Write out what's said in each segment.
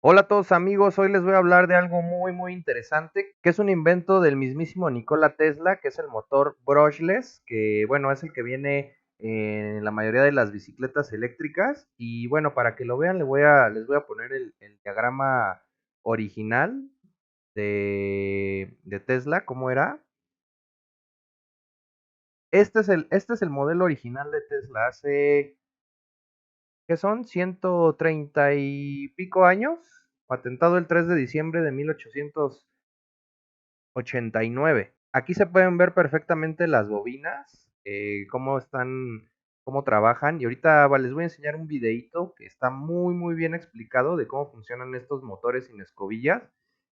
Hola a todos amigos, hoy les voy a hablar de algo muy interesante, que es un invento del mismísimo Nikola Tesla, que es el motor brushless, que bueno, es el que viene en la mayoría de las bicicletas eléctricas. Y bueno, para que lo vean, les voy a poner el diagrama original de Tesla, ¿cómo era? Este es el modelo original de Tesla, hace, ¿qué son? 130 y pico años, patentado el 3 de diciembre de 1889. Aquí se pueden ver perfectamente las bobinas, cómo están, cómo trabajan. Y ahorita les voy a enseñar un videito que está muy bien explicado de cómo funcionan estos motores sin escobillas.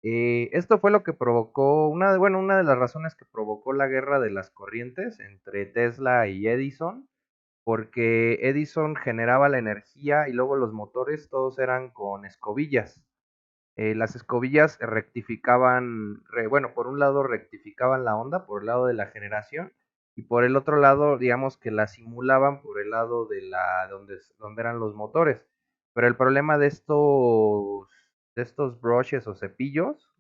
Esto fue lo que provocó, una de las razones que provocó la guerra de las corrientes entre Tesla y Edison, porque Edison generaba la energía y luego los motores todos eran con escobillas. Las escobillas rectificaban, bueno, por un lado rectificaban la onda, por el lado de la generación, y por el otro lado, digamos que la simulaban por el lado de donde eran los motores. Pero el problema de estos brushes o cepillos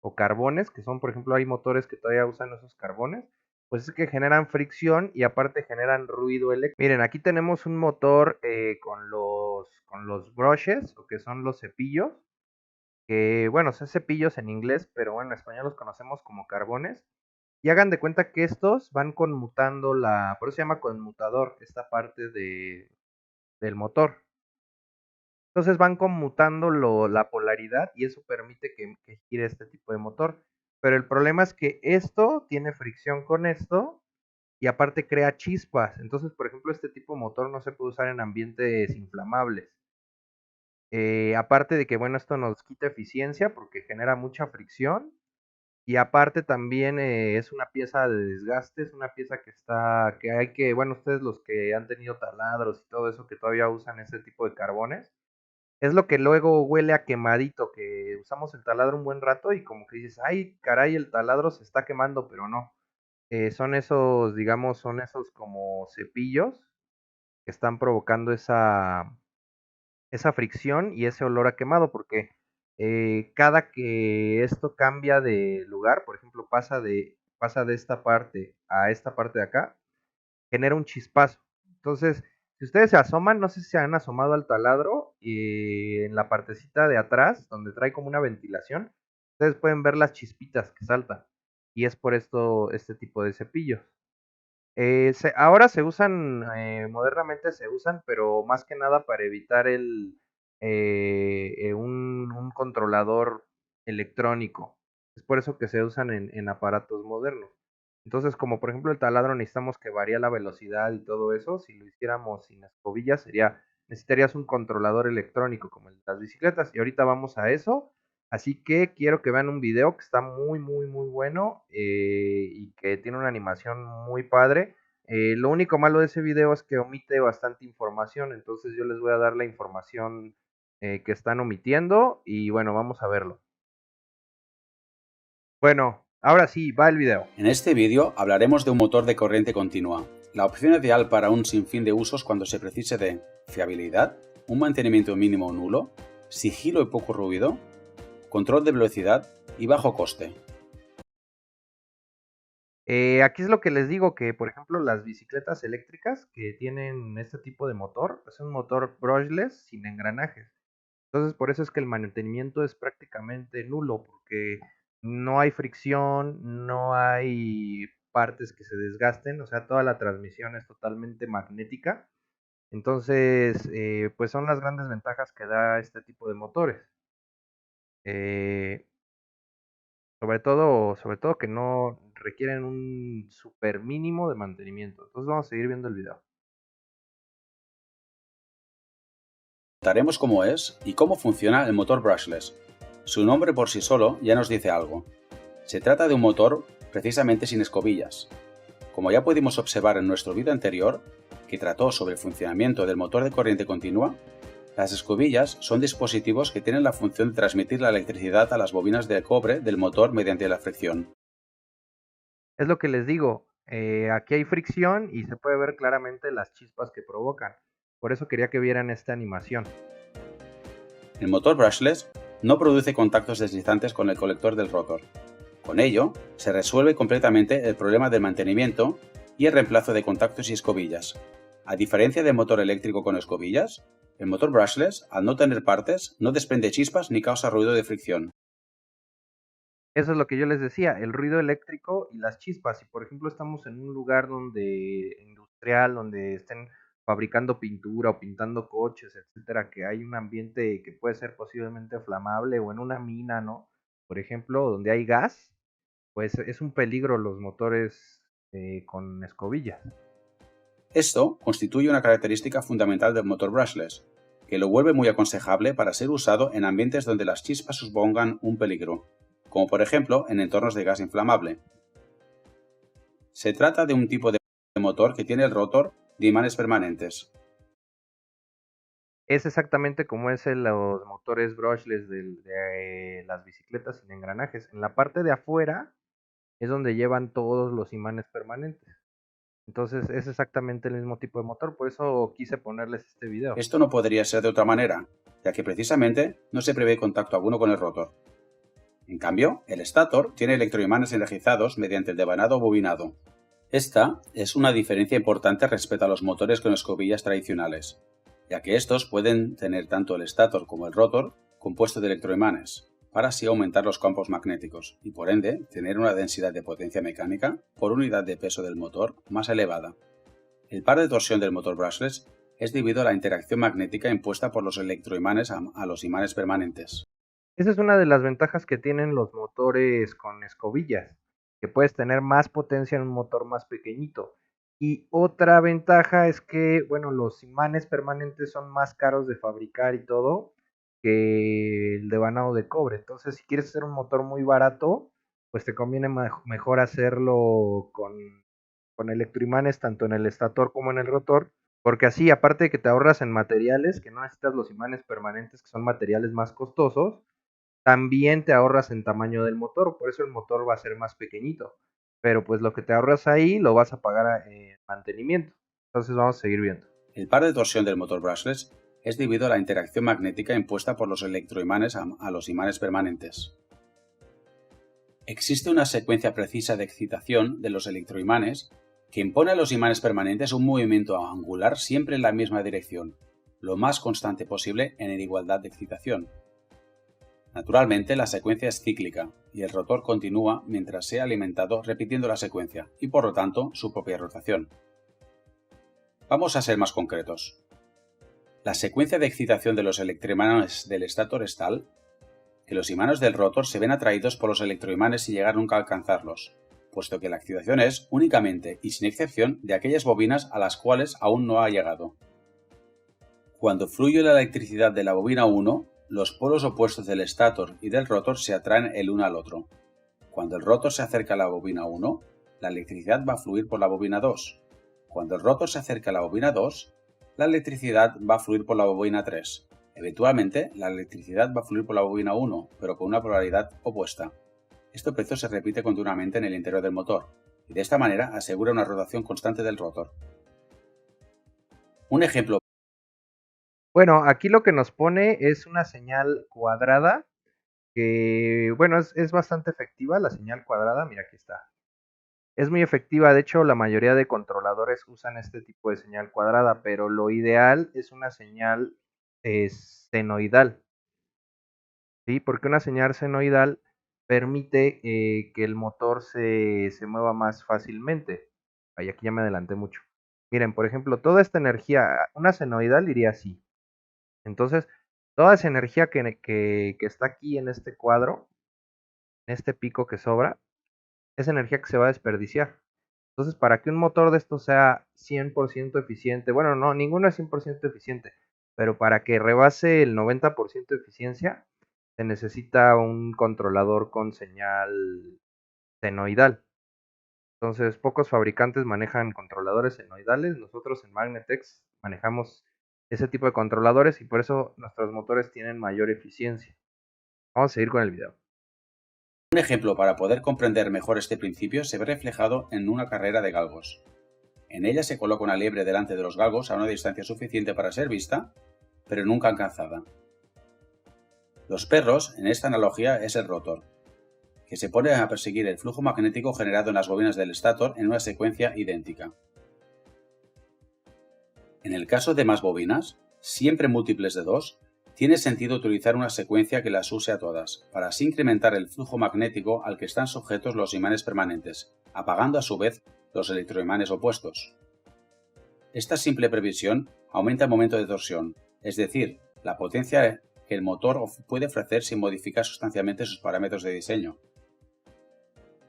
o carbones, que son, por ejemplo, hay motores que todavía usan esos carbones, pues es que generan fricción y aparte generan ruido eléctrico. Miren, aquí tenemos un motor con los brushes, o que son los cepillos, que bueno, son cepillos en inglés, pero bueno, en español los conocemos como carbones. Y hagan de cuenta que estos van conmutando por eso se llama conmutador, esta parte del motor. Entonces van conmutando la polaridad y eso permite que gire este tipo de motor. Pero el problema es que esto tiene fricción con esto y aparte crea chispas. Entonces, por ejemplo, este tipo de motor no se puede usar en ambientes inflamables. Aparte de que, bueno, esto nos quita eficiencia porque genera mucha fricción. Y aparte también es una pieza de desgaste, es una pieza que hay que, bueno, ustedes los que han tenido taladros y todo eso que todavía usan ese tipo de carbones, es lo que luego huele a quemadito, que usamos el taladro un buen rato y como que dices, ay, caray, el taladro se está quemando, pero no. Son esos, digamos, son esos como cepillos que están provocando esa fricción y ese olor a quemado, porque cada que esto cambia de lugar, por ejemplo, pasa de esta parte a esta parte de acá, genera un chispazo. Entonces, si ustedes se asoman, no sé si se han asomado al taladro y en la partecita de atrás, donde trae como una ventilación, ustedes pueden ver las chispitas que saltan. Y es por esto, este tipo de cepillos. Ahora se usan, modernamente se usan, pero más que nada para evitar un controlador electrónico. Es por eso que se usan en aparatos modernos. Entonces, como por ejemplo el taladro necesitamos que varíe la velocidad y todo eso, si lo hiciéramos sin escobillas necesitarías un controlador electrónico como el de las bicicletas. Y ahorita vamos a eso. Así que quiero que vean un video que está muy bueno, y que tiene una animación muy padre. Lo único malo de ese video es que omite bastante información, entonces yo les voy a dar la información que están omitiendo y bueno, vamos a verlo. Bueno, ahora sí, va el video. En este vídeo hablaremos de un motor de corriente continua, la opción ideal para un sinfín de usos cuando se precise de fiabilidad, un mantenimiento mínimo o nulo, sigilo y poco ruido, control de velocidad y bajo coste. Aquí es lo que les digo, que por ejemplo las bicicletas eléctricas que tienen este tipo de motor, es un motor brushless sin engranajes. Entonces por eso es que el mantenimiento es prácticamente nulo, porque no hay fricción, no hay partes que se desgasten, o sea, toda la transmisión es totalmente magnética. Entonces, pues son las grandes ventajas que da este tipo de motores. Eh, sobre todo que no requieren un super mínimo de mantenimiento. Entonces vamos a seguir viendo el video. Contaremos cómo es y cómo funciona el motor brushless. Su nombre por sí solo ya nos dice algo. Se trata de un motor precisamente sin escobillas. Como ya pudimos observar en nuestro vídeo anterior, que trató sobre el funcionamiento del motor de corriente continua, las escobillas son dispositivos que tienen la función de transmitir la electricidad a las bobinas de cobre del motor mediante la fricción. Es lo que les digo, aquí hay fricción y se puede ver claramente las chispas que provocan. Por eso quería que vieran esta animación. El motor brushless no produce contactos deslizantes con el colector del rotor. Con ello, se resuelve completamente el problema del mantenimiento y el reemplazo de contactos y escobillas. A diferencia del motor eléctrico con escobillas, el motor brushless, al no tener partes, no desprende chispas ni causa ruido de fricción. Eso es lo que yo les decía, el ruido eléctrico y las chispas. Si por ejemplo estamos en un lugar industrial, donde estén fabricando pintura o pintando coches, etcétera, que hay un ambiente que puede ser posiblemente flamable, o en una mina, ¿no? Por ejemplo, donde hay gas, pues es un peligro los motores con escobillas. Esto constituye una característica fundamental del motor brushless, que lo vuelve muy aconsejable para ser usado en ambientes donde las chispas supongan un peligro, como por ejemplo en entornos de gas inflamable. Se trata de un tipo de motor que tiene el rotor de imanes permanentes. Es exactamente como es los motores brushless de las bicicletas sin engranajes. En la parte de afuera es donde llevan todos los imanes permanentes. Entonces es exactamente el mismo tipo de motor, por eso quise ponerles este video. Esto no podría ser de otra manera, ya que precisamente no se prevé contacto alguno con el rotor. En cambio, el estator tiene electroimanes energizados mediante el devanado bobinado. Esta es una diferencia importante respecto a los motores con escobillas tradicionales, ya que estos pueden tener tanto el estator como el rotor compuesto de electroimanes, para así aumentar los campos magnéticos y por ende tener una densidad de potencia mecánica por unidad de peso del motor más elevada. El par de torsión del motor brushless es debido a la interacción magnética impuesta por los electroimanes a los imanes permanentes. Esa es una de las ventajas que tienen los motores con escobillas, que puedes tener más potencia en un motor más pequeñito. Y otra ventaja es que, bueno, los imanes permanentes son más caros de fabricar y todo que el devanado de cobre. Entonces, si quieres hacer un motor muy barato, pues te conviene mejor hacerlo con electroimanes tanto en el estator como en el rotor, porque así, aparte de que te ahorras en materiales, que no necesitas los imanes permanentes, que son materiales más costosos, también te ahorras en tamaño del motor, por eso el motor va a ser más pequeñito. Pero pues lo que te ahorras ahí lo vas a pagar en mantenimiento. Entonces vamos a seguir viendo. El par de torsión del motor brushless es debido a la interacción magnética impuesta por los electroimanes a los imanes permanentes. Existe una secuencia precisa de excitación de los electroimanes que impone a los imanes permanentes un movimiento angular siempre en la misma dirección, lo más constante posible en igualdad de excitación. Naturalmente, la secuencia es cíclica y el rotor continúa mientras sea alimentado repitiendo la secuencia y por lo tanto su propia rotación. Vamos a ser más concretos. La secuencia de excitación de los electroimanes del estator es tal que los imanes del rotor se ven atraídos por los electroimanes sin llegar nunca a alcanzarlos, puesto que la excitación es únicamente y sin excepción de aquellas bobinas a las cuales aún no ha llegado. Cuando fluye la electricidad de la bobina 1, los polos opuestos del estator y del rotor se atraen el uno al otro. Cuando el rotor se acerca a la bobina 1, la electricidad va a fluir por la bobina 2. Cuando el rotor se acerca a la bobina 2, la electricidad va a fluir por la bobina 3. Eventualmente, la electricidad va a fluir por la bobina 1, pero con una polaridad opuesta. Este proceso se repite continuamente en el interior del motor, y de esta manera asegura una rotación constante del rotor. Un ejemplo. Bueno, aquí lo que nos pone es una señal cuadrada que, bueno, es bastante efectiva la señal cuadrada. Mira, aquí está. Es muy efectiva, de hecho la mayoría de controladores usan este tipo de señal cuadrada, pero lo ideal es una señal senoidal, ¿sí? Porque una señal senoidal permite que el motor se mueva más fácilmente. Ay, aquí ya me adelanté mucho. Miren, por ejemplo, toda esta energía, una senoidal iría así. Entonces, toda esa energía que está aquí en este cuadro, en este pico que sobra, es energía que se va a desperdiciar. Entonces, para que un motor de esto sea 100% eficiente, bueno, no, ninguno es 100% eficiente, pero para que rebase el 90% de eficiencia, se necesita un controlador con señal senoidal. Entonces, pocos fabricantes manejan controladores senoidales. Nosotros en Magnetex manejamos ese tipo de controladores y por eso nuestros motores tienen mayor eficiencia. Vamos a seguir con el video. Un ejemplo para poder comprender mejor este principio se ve reflejado en una carrera de galgos. En ella se coloca una liebre delante de los galgos a una distancia suficiente para ser vista, pero nunca alcanzada. Los perros, en esta analogía, es el rotor, que se pone a perseguir el flujo magnético generado en las bobinas del estator en una secuencia idéntica. En el caso de más bobinas, siempre múltiples de 2, tiene sentido utilizar una secuencia que las use a todas, para así incrementar el flujo magnético al que están sujetos los imanes permanentes, apagando a su vez los electroimanes opuestos. Esta simple previsión aumenta el momento de torsión, es decir, la potencia que el motor puede ofrecer sin modificar sustancialmente sus parámetros de diseño.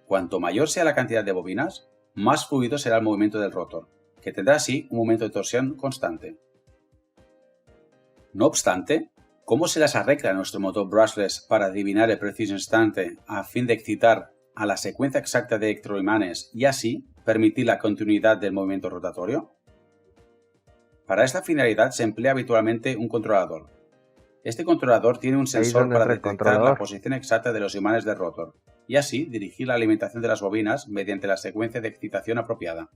Cuanto mayor sea la cantidad de bobinas, más fluido será el movimiento del rotor, que tendrá así un momento de torsión constante. No obstante, ¿cómo se las arregla nuestro motor brushless para adivinar el preciso instante a fin de excitar a la secuencia exacta de electroimanes y así permitir la continuidad del movimiento rotatorio? Para esta finalidad se emplea habitualmente un controlador. Este controlador tiene un Ahí es sensor donde para entra el detectar la controlador. posición exacta de los imanes del rotor y así dirigir la alimentación de las bobinas mediante la secuencia de excitación apropiada.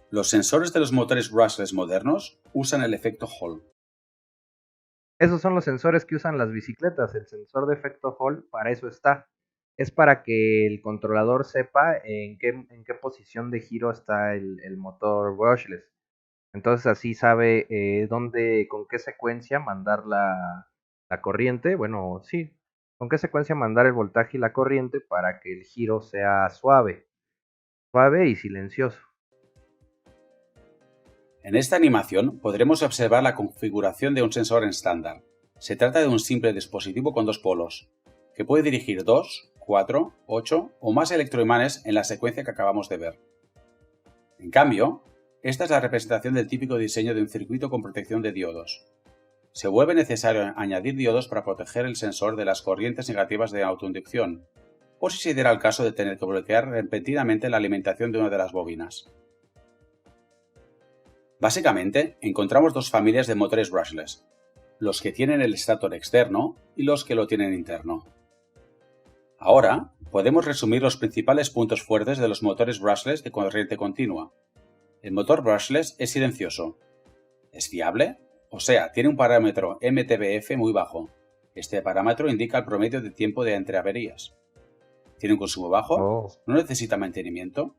Los sensores de los motores brushless modernos usan el efecto Hall. Esos son los sensores que usan las bicicletas. El sensor de efecto Hall para eso está. Es para que el controlador sepa en qué posición de giro está el motor brushless. Entonces así sabe con qué secuencia mandar la corriente. Bueno, sí, con qué secuencia mandar el voltaje y la corriente para que el giro sea suave y silencioso. En esta animación podremos observar la configuración de un sensor en estándar. Se trata de un simple dispositivo con dos polos, que puede dirigir 2, 4, 8 o más electroimanes en la secuencia que acabamos de ver. En cambio, esta es la representación del típico diseño de un circuito con protección de diodos. Se vuelve necesario añadir diodos para proteger el sensor de las corrientes negativas de autoinducción, o si se diera el caso de tener que bloquear repentinamente la alimentación de una de las bobinas. Básicamente, encontramos dos familias de motores brushless, los que tienen el estator externo y los que lo tienen interno. Ahora, podemos resumir los principales puntos fuertes de los motores brushless de corriente continua. El motor brushless es silencioso. Es fiable, o sea, tiene un parámetro MTBF muy bajo. Este parámetro indica el promedio de tiempo de entre averías. Tiene un consumo bajo, Oh. no necesita mantenimiento,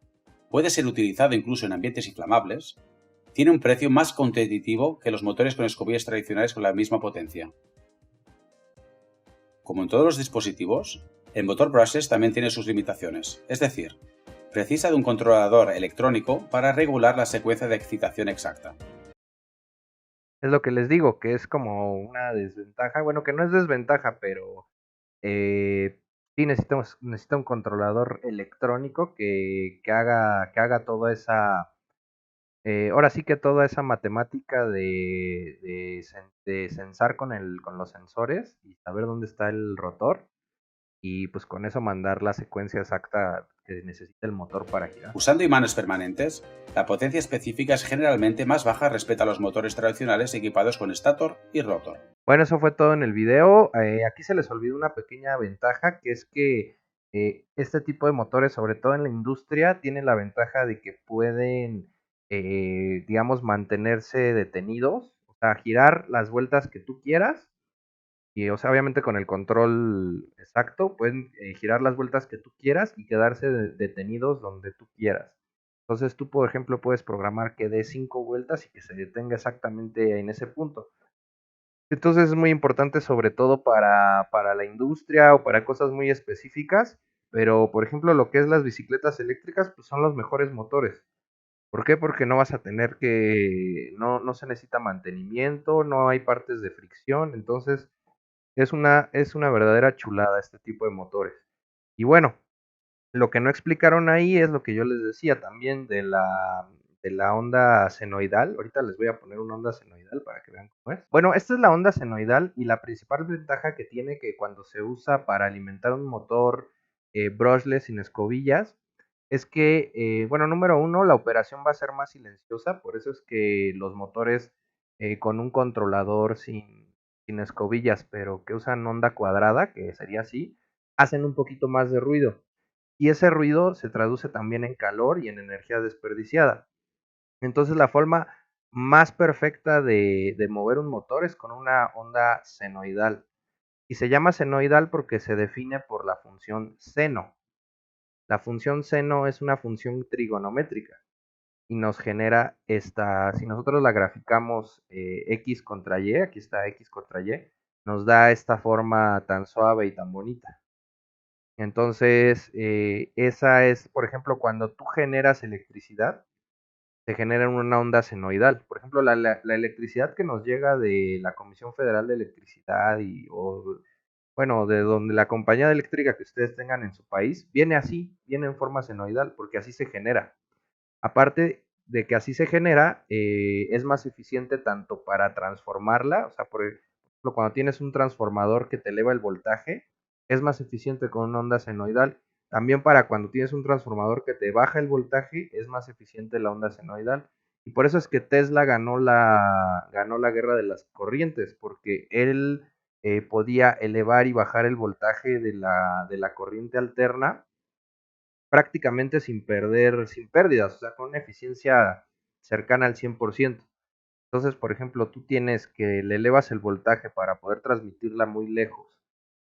puede ser utilizado incluso en ambientes inflamables, tiene un precio más competitivo que los motores con escobillas tradicionales con la misma potencia. Como en todos los dispositivos, el motor brushless también tiene sus limitaciones, es decir, precisa de un controlador electrónico para regular la secuencia de excitación exacta. Es lo que les digo, que es como una desventaja. Bueno, que no es desventaja, pero sí necesita un controlador electrónico que haga toda esa, ahora sí que toda esa matemática de sensar con los sensores y saber dónde está el rotor y pues con eso mandar la secuencia exacta que necesita el motor para girar. Usando imanes permanentes, la potencia específica es generalmente más baja respecto a los motores tradicionales equipados con estator y rotor. Bueno, eso fue todo en el video. Aquí se les olvidó una pequeña ventaja, que es que este tipo de motores, sobre todo en la industria, tienen la ventaja de que pueden, digamos, mantenerse detenidos, o sea, girar las vueltas que tú quieras, y, o sea, obviamente con el control exacto, pueden girar las vueltas que tú quieras y quedarse detenidos donde tú quieras. Entonces tú, por ejemplo, puedes programar que dé 5 vueltas y que se detenga exactamente en ese punto. Entonces es muy importante sobre todo para la industria o para cosas muy específicas, pero por ejemplo lo que es las bicicletas eléctricas pues son los mejores motores. ¿Por qué? Porque no vas a tener no se necesita mantenimiento, no hay partes de fricción, entonces es una verdadera chulada este tipo de motores. Y bueno, lo que no explicaron ahí es lo que yo les decía también de la onda senoidal. Ahorita les voy a poner una onda senoidal para que vean cómo es. Bueno, esta es la onda senoidal y la principal ventaja que tiene que cuando se usa para alimentar un motor brushless sin escobillas es que, bueno, número uno, la operación va a ser más silenciosa, por eso es que los motores con un controlador sin escobillas, pero que usan onda cuadrada, que sería así, hacen un poquito más de ruido y ese ruido se traduce también en calor y en energía desperdiciada. Entonces más perfecta de mover un motor es con una onda senoidal. Y se llama senoidal porque se define por la función seno. La función seno es una función trigonométrica y nos genera esta, si nosotros la graficamos x contra y, aquí está x contra y, nos da esta forma tan suave y tan bonita. Entonces, esa es, por ejemplo, cuando tú generas electricidad, se genera una onda senoidal. Por ejemplo, la electricidad que nos llega de la Comisión Federal de Electricidad o, bueno, de donde la compañía eléctrica que ustedes tengan en su país, viene así, viene en forma senoidal, porque así se genera. Aparte de que así se genera, es más eficiente tanto para transformarla, o sea, por ejemplo, cuando tienes un transformador que te eleva el voltaje, es más eficiente con una onda senoidal. También para cuando tienes un transformador que te baja el voltaje, es más eficiente la onda senoidal. Y por eso es que Tesla ganó la guerra de las corrientes, porque él podía elevar y bajar el voltaje de la corriente alterna prácticamente sin pérdidas, o sea, con una eficiencia cercana al 100%. Entonces, por ejemplo, tú tienes que le elevas el voltaje para poder transmitirla muy lejos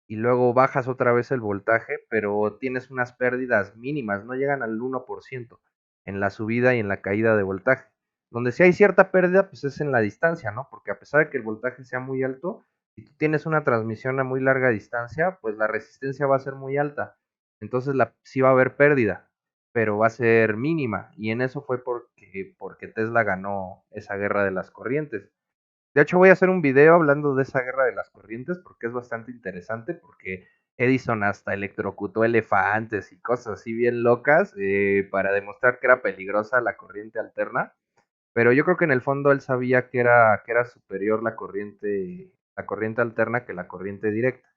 y luego bajas otra vez el voltaje, pero tienes unas pérdidas mínimas, no llegan al 1% en la subida y en la caída de voltaje. Donde sí hay cierta pérdida, pues es en la distancia, ¿no? Porque a pesar de que el voltaje sea muy alto, si tú tienes una transmisión a muy larga distancia, pues la resistencia va a ser muy alta. Entonces sí va a haber pérdida, pero va a ser mínima. Y en eso fue porque Tesla ganó esa guerra de las corrientes. De hecho, voy a hacer un video hablando de esa guerra de las corrientes porque es bastante interesante porque Edison hasta electrocutó elefantes y cosas así bien locas para demostrar que era peligrosa la corriente alterna. Pero yo creo que en el fondo él sabía que era superior la corriente alterna que la corriente directa.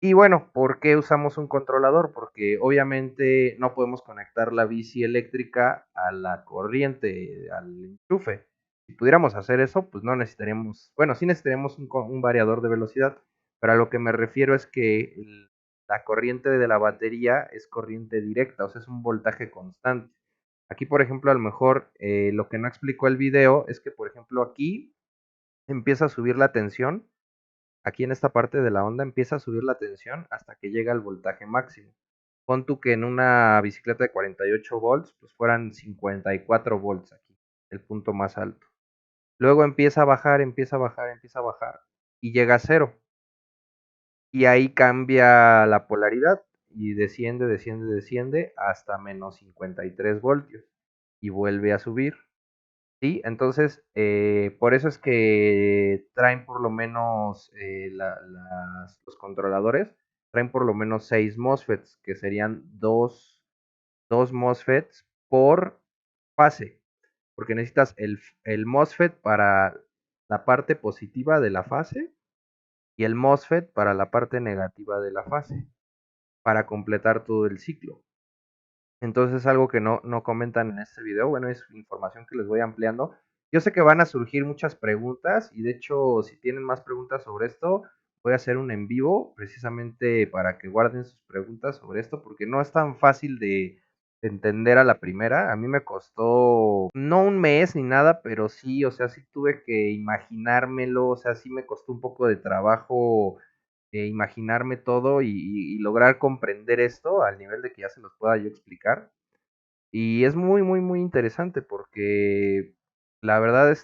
Y bueno, ¿por qué usamos un controlador? Porque obviamente no podemos conectar la bici eléctrica a la corriente, al enchufe. Si pudiéramos hacer eso, pues no necesitaríamos, bueno, sí necesitaríamos un variador de velocidad, pero a lo que me refiero es que la corriente de la batería es corriente directa, o sea, es un voltaje constante. Aquí, por ejemplo, a lo mejor lo que no explicó el video es que, por ejemplo, aquí empieza a subir la tensión. Aquí en esta parte de la onda empieza a subir la tensión hasta que llega al voltaje máximo. Pon tú que en una bicicleta de 48 volts, pues fueran 54 volts aquí, el punto más alto. Luego empieza a bajar, empieza a bajar, empieza a bajar y llega a cero. Y ahí cambia la polaridad y desciende, desciende, desciende hasta menos 53 voltios y vuelve a subir. Sí, entonces, por eso es que traen por lo menos los controladores, traen por lo menos 6 MOSFETs, que serían dos MOSFETs por fase, porque necesitas el MOSFET para la parte positiva de la fase y el MOSFET para la parte negativa de la fase, para completar todo el ciclo. Entonces, algo que no comentan en este video, bueno, es información que les voy ampliando. Yo sé que van a surgir muchas preguntas y de hecho, si tienen más preguntas sobre esto, voy a hacer un en vivo precisamente para que guarden sus preguntas sobre esto, porque no es tan fácil de entender a la primera. A mí me costó no un mes ni nada, pero sí, o sea, sí tuve que imaginármelo, o sea, sí me costó un poco de trabajo imaginarme todo y lograr comprender esto al nivel de que ya se los pueda yo explicar. Y es muy, muy, muy interesante porque la verdad,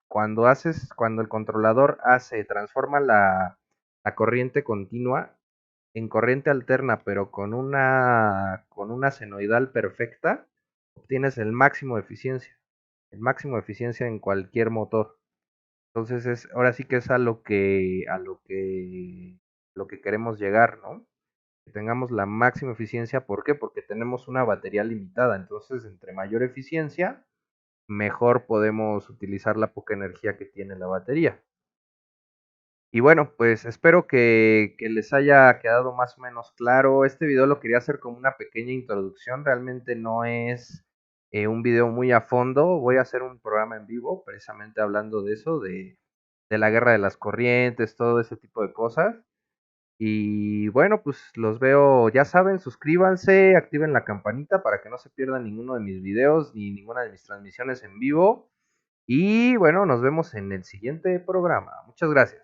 cuando el controlador transforma la corriente continua en corriente alterna, pero con una senoidal perfecta, obtienes el máximo de eficiencia en cualquier motor. Entonces ahora sí que es lo que queremos llegar, ¿no? Que tengamos la máxima eficiencia. ¿Por qué? Porque tenemos una batería limitada. Entonces, entre mayor eficiencia, mejor podemos utilizar la poca energía que tiene la batería. Y bueno, pues espero que les haya quedado más o menos claro. Este video lo quería hacer como una pequeña introducción. Realmente no es un video muy a fondo. Voy a hacer un programa en vivo precisamente hablando de eso, de la guerra de las corrientes, todo ese tipo de cosas. Y bueno, pues los veo, ya saben, suscríbanse, activen la campanita para que no se pierdan ninguno de mis videos ni ninguna de mis transmisiones en vivo. Y bueno, nos vemos en el siguiente programa. Muchas gracias.